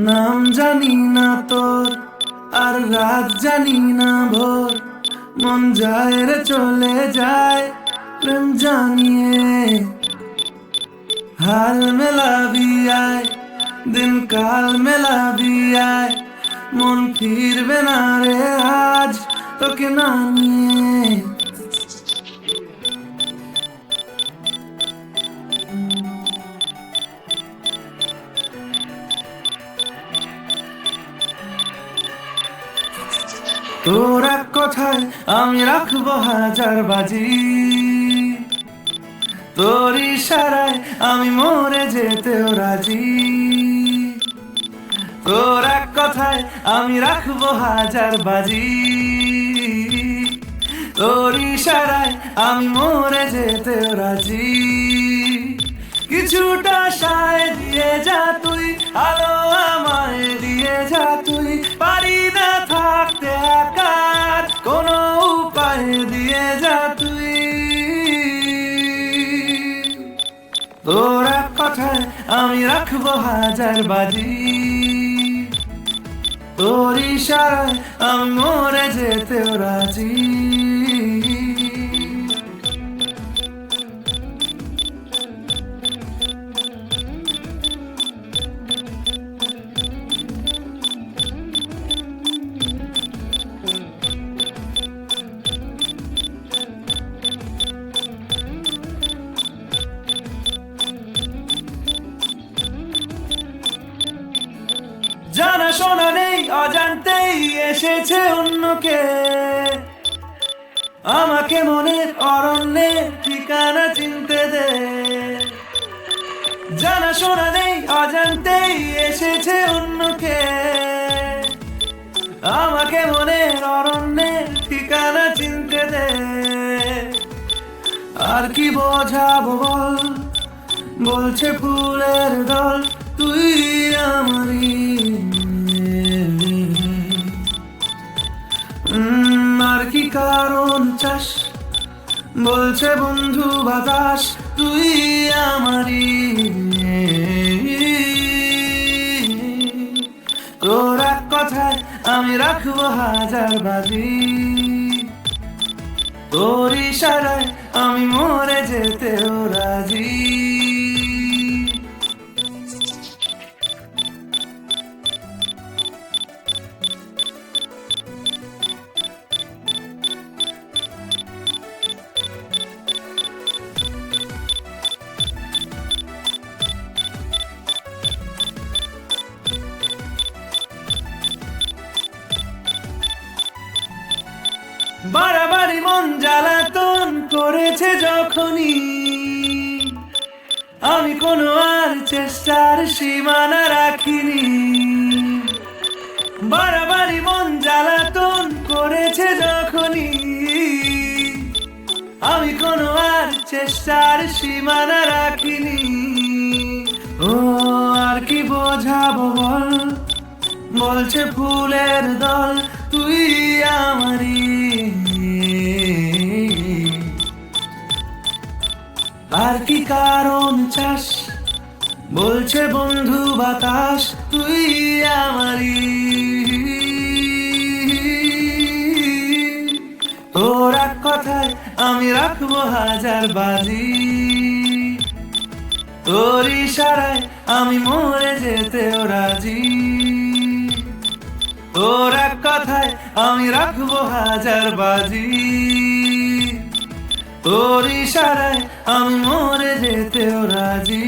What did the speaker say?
নাম জানি না তোর, আর রাত জানি না ভোর, মন যায় রে চলে যায় প্রেম জানিয়ে। হাল মেলাবি আয়, দিন কাল মেলাবি আয়, মন ফিরবে না রে আজ তোকে না নিয়ে। তোর এক কথায় আমি রাখবো হাজার বাজি, তোর ইশারায় আমি মরে যেতেও রাজি। তোর এক কথায় আমি রাখবো হাজার বাজি, তোর ইশারায় আমি মরে যেতেও রাজি। কিছুটা সায় দিয়ে যা তুই, আলো আমায় দিয়ে যা তুই, পারি না থাকতে একার কোনো উপায় দিয়ে যা তুই। তোর এক কথায় আমি রাখবো হাজার বাজি, তোর ইশারায় আমি মরে যেতেও রাজি। জানা শোনা নেই, অজান্তেই এসেছে অন্যকে, আমাকে মনের অরণ্যে ঠিকানা চিনতে দে। জানা শোনা নেই, অজান্তেই এসেছে অন্যকে, আমাকে মনের অরণ্যে ঠিকানা চিনতে দে। আর কি বোঝাবো বল, বলছে ফুলের দল তুই আমারই। আর কি কারণ চাস, বলছে বন্ধু বাতাস তুই আমারই। তোর এক কথায় আমি রাখবো হাজার বাজি, তোর ইশারায় আমি মরে যেতেও রাজি। বাড়াবাড়ি মন জ্বালাতন করেছে যখনই, আমি কোনো আর চেষ্টার সীমানা রাখিনি। বাড়াবাড়ি মন জ্বালাতন করেছে যখনই, আমি কোনো আর চেষ্টার সীমানা রাখিনি। ও আর কি বোঝাবো বল, বলছে ফুলের দল তুই আমারই। আর কি কারণ চাস, বলছে বন্ধু বাতাস তুই আমারই। তোর এক কথায় আমি রাখবো হাজার বাজি, তোর ইশারায় আমি মরে যেতেও রাজি। তোর এক কথায় আমি রাখবো হাজার বাজি, তোর ইশারায় আমি মরে যেতেও রাজি।